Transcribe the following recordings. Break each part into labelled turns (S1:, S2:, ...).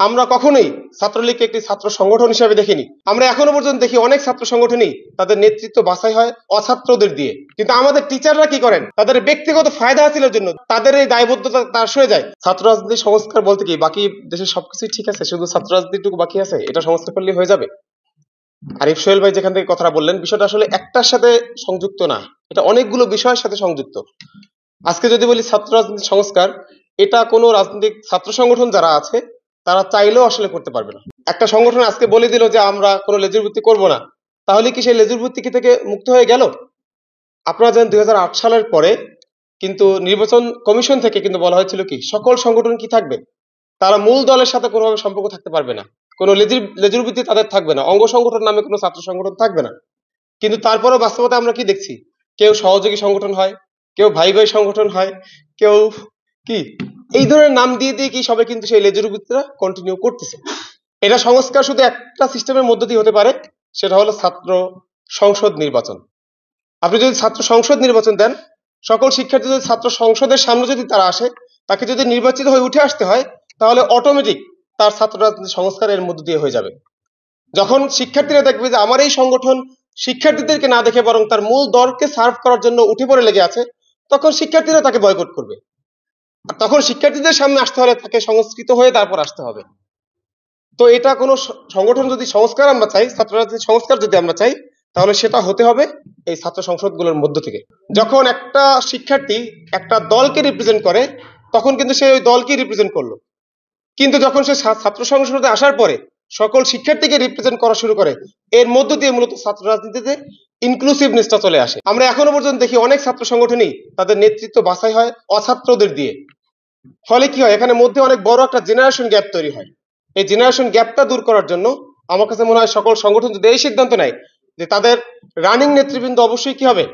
S1: আমরা কখনোই ছাত্রলীগকে একটি ছাত্র সংগঠন হিসেবে দেখিনি। আমরা এখনো পর্যন্ত দেখি অনেক ছাত্র সংগঠনই তাদের নেতৃত্ব বাছাই হয় অছাত্রদের দিয়ে, কিন্তু আমাদের টিচাররা কি করেন, তাদের ব্যক্তিগত ফায়দা হাসিলের জন্য তাদের এই দায়বদ্ধতা তার সরে যায়। ছাত্র রাজনীতি সংস্কার বলতে কি বাকি দেশের সবকিছুই ঠিক আছে, শুধু ছাত্র রাজনীতিটুকু বাকি আছে, এটা সংস্কার করলে হয়ে যাবে? আরিফ সোহেল ভাই যেখান থেকে কথাটা বললেন, বিষয়টা আসলে একটার সাথে সংযুক্ত না, এটা অনেকগুলো বিষয়ের সাথে সংযুক্ত। আজকে যদি বলি ছাত্র রাজনীতি সংস্কার, এটা কোনো রাজনৈতিক ছাত্র সংগঠন যারা আছে তারা চাইলেও আসলে করতে পারবে না। একটা সংগঠন আজকে বলে দিল যে আমরা কোনো লেজুর ভিত্তি করবো না, তাহলে কি সেই লেজুর ভিত্তি থেকে মুক্ত হয়ে গেল? আপনারা জানেন 2008 সালের পরে কিন্তু নির্বাচন কমিশন থেকে কিন্তু বলা হয়েছিল কি সকল সংগঠন কি থাকবে, তারা মূল দলের সাথে কোনোভাবে সম্পর্ক থাকতে পারবে না, কোনো লেজুর ভিত্তি তাদের থাকবে না, অঙ্গ সংগঠন নামে কোনো ছাত্র সংগঠন থাকবে না। কিন্তু তারপরেও বাস্তবতা আমরা কি দেখছি, কেউ সহযোগী সংগঠন হয়, কেউ ভাই ভাই সংগঠন হয়, কেউ কি এই ধরনের নাম দিয়ে দিয়ে কি সবাই কিন্তু সেই লেজুর ভিত্তিটা কন্টিনিউ করতেছে। এটা সংস্কার শুধু একটা সিস্টেমের মধ্য দিয়ে হতে পারে, সেটা হলো ছাত্র সংসদ নির্বাচন। আপনি যদি ছাত্র সংসদ নির্বাচন দেন, সকল শিক্ষার্থী যদি ছাত্র সংসদের সামনে যদি তারা আসে, তাকে যদি নির্বাচিত হয়ে উঠে আসতে হয়, তাহলে অটোমেটিক তার ছাত্র রাজনীতি সংস্কার এর মধ্য দিয়ে হয়ে যাবে। যখন শিক্ষার্থীরা দেখবে যে আমার এই সংগঠন শিক্ষার্থীদেরকে না দেখে বরং তার মূল দলকে সার্ভ করার জন্য উঠে পড়ে লেগে আছে, তখন শিক্ষার্থীরা তাকে বয়কট করবে। আর তখন শিক্ষার্থীদের সামনে আসতে হলে তাকে সংস্কৃত হয়ে তারপর আসতে হবে। তো এটা কোনো সংগঠন যদি সংস্কার আমরা চাই, ছাত্র রাজনীতি সংস্কার যদি আমরা চাই, তাহলে সেটা হতে হবে এই ছাত্র সংসদগুলোর মধ্য থেকে। যখন একটা শিক্ষার্থী একটা দলকে রিপ্রেজেন্ট করে, তখন কিন্তু সে ওই দলকেই রিপ্রেজেন্ট করলো, কিন্তু যখন সে ছাত্র সংসদে আসার পরে সকল শিক্ষার্থীকে রিপ্রেজেন্ট করা শুরু করে, এর মধ্য দিয়ে মূলত ছাত্র রাজনীতিতে ইনক্লুসিভনেসটা চলে আসে। আমরা এখনো পর্যন্ত দেখি অনেক ছাত্র সংগঠনই তাদের নেতৃত্ব বাছাই হয় অছাত্রদের দিয়ে। ফলে কি হয়, এখানে মধ্যে অনেক বড় একটা জেনারেশন গ্যাপ তৈরি হয়। এই জেনারেশন গ্যাপটা দূর করার জন্য আমার কাছে মনে হয় সকল সংগঠন যদি এই সিদ্ধান্ত নেয় যে তাদের রানিং নেতৃবৃন্দ অবশ্যই কি হবে,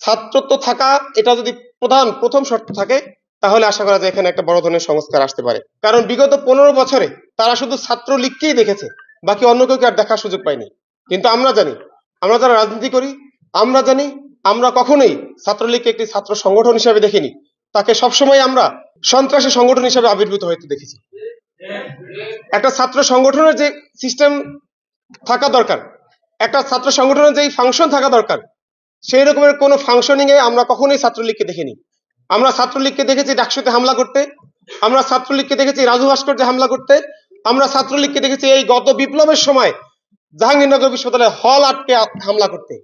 S1: ছাত্রত্ব থাকা, এটা যদি প্রথম শর্ত থাকে, তাহলে আশা করা যায় এখানে একটা বড় ধরনের সংস্কার আসতে পারে। কারণ বিগত 15 বছরে তারা শুধু ছাত্রলীগকেই দেখেছে, বাকি অন্য কেউকে আর দেখার সুযোগ পায়নি। কিন্তু আমরা জানি, আমরা যারা রাজনীতি করি, আমরা জানি আমরা কখনোই ছাত্রলীগকে একটি ছাত্র সংগঠন হিসেবে দেখিনি, তাকে সবসময় আমরা সন্ত্রাসী সংগঠন হিসেবে আবির্ভূত হইতে দেখেছি। একটা ছাত্র সংগঠনের যে সিস্টেম থাকা দরকার, একটা ছাত্র সংগঠনের যে ফাংশন থাকা দরকার, সেই রকমের কোনো ফাংশনিং এ আমরা কখনোই ছাত্রলীগকে দেখিনি। আমরা ছাত্রলীগকে দেখেছি ডাকসুতে হামলা করতে, আমরা ছাত্রলীগকে দেখেছি রাজু ভাস্কর্যে হামলা করতে, আমরা ছাত্রলীগকে দেখেছি এই গত বিপ্লবের সময় জাহাঙ্গীরনগর বিশ্ববিদ্যালয়ে হল আটকে হামলা করতে।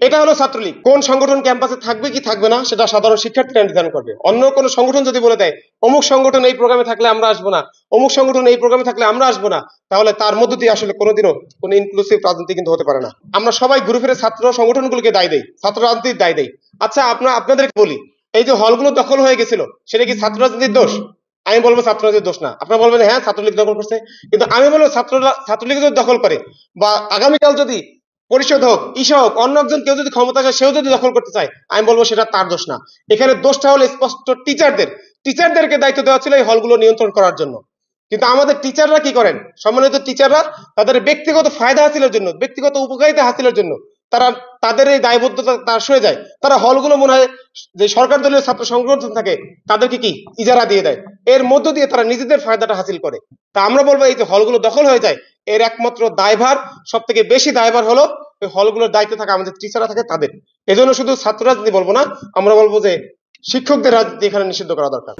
S1: এটা হলো ছাত্রলীগ। কোন সংগঠন ক্যাম্পাসে থাকবে কি থাকবে না সেটা সাধারণ শিক্ষার্থীরা নির্ধারণ করবে। অন্য কোনো সংগঠন যদি বলে দেয় অমুক সংগঠন এই প্রোগ্রামে থাকলে আমরা আসবো না, অমুক সংগঠন এই প্রোগ্রামে থাকলে আমরা আসবো না, তাহলে তার মধ্য দিয়ে আসলে কোনোদিনও কোনো ইনক্লুসিভ রাজনীতি কিন্তু হতে পারে না। আমরা সবাই ঘুরে ফিরে ছাত্র সংগঠনগুলোকে দায় দেই, ছাত্র রাজনীতির দায় দেই। আচ্ছা, আপনাদেরকে বলি, এই যে হলগুলো দখল হয়ে গেছিল, সেটা কি ছাত্র রাজনীতির দোষ? আমি বলবো ছাত্র রাজনীতির দোষ না। আপনারা বলবেন হ্যাঁ ছাত্রলীগ দখল করছে, কিন্তু আমি বলবো ছাত্রলীগ যদি দখল করে, বা আগামীকাল যদি পরিষদ হোক, ইসা হোক, অন্য একজন কেউ যদি ক্ষমতা চায়, সেও যদি দখল করতে চায়, আমি বলবো সেটা তার দোষ না। এখানে দোষটা হলো স্পষ্ট টিচারদেরকে দায়িত্ব দেওয়া ছিল এই হলগুলো নিয়ন্ত্রণ করার জন্য। কিন্তু আমাদের টিচাররা কি করেন, সম্মানিত টিচাররা তাদের ব্যক্তিগত ফায়দা হাসিলের জন্য, ব্যক্তিগত উপকারিতা হাসিলের জন্য তারা তাদের এই দায়বদ্ধতা তার সরে যায়। তারা হলগুলো মনে হয় যে সরকার দলীয় ছাত্র সংগঠন থাকে তাদেরকে কি ইজারা দিয়ে দেয়, এর মধ্য দিয়ে তারা নিজেদের ফায়দাটা হাসিল করে। তা আমরা বলবো এই যে হলগুলো দখল হয়ে যায়, এর একমাত্র দায়ভার, সব থেকে বেশি দায়ভার হলো ওই হলগুলোর দায়িত্বে থাকা আমাদের টিচাররা থাকে তাদের। এজন্য শুধু ছাত্র রাজনীতি বলবো না, আমরা বলবো যে শিক্ষকদের রাজনীতি এখানে নিষিদ্ধ করা দরকার।